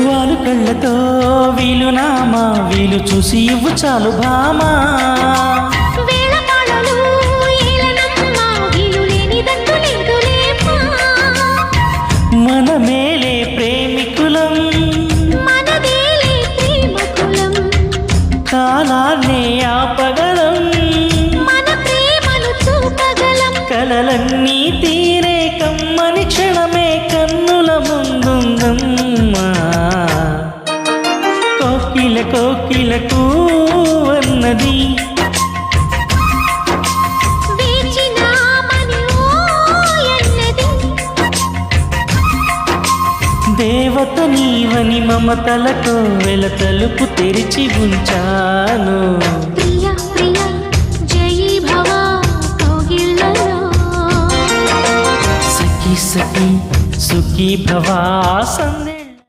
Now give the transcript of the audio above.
వాలు కళ్ళతో వీలునామా వీలు చూసి ఇవ్వు చాలు భామా మన మేలే ప్రేమికులం కాలాన్నే ఆపగలం కలలన్నీ తీరే కమ్మని క్షణమే కన్నుల ముందుందమ్మా కోకిల కోకిలకు అన్నది దేవత నీవని మమతలతో వెల తలుపు తెరిచి ఉంచాను ప్రియా ప్రియా జయీ భవ కౌగిళ్ళలో సఖీ సఖీ సుఖీ భవా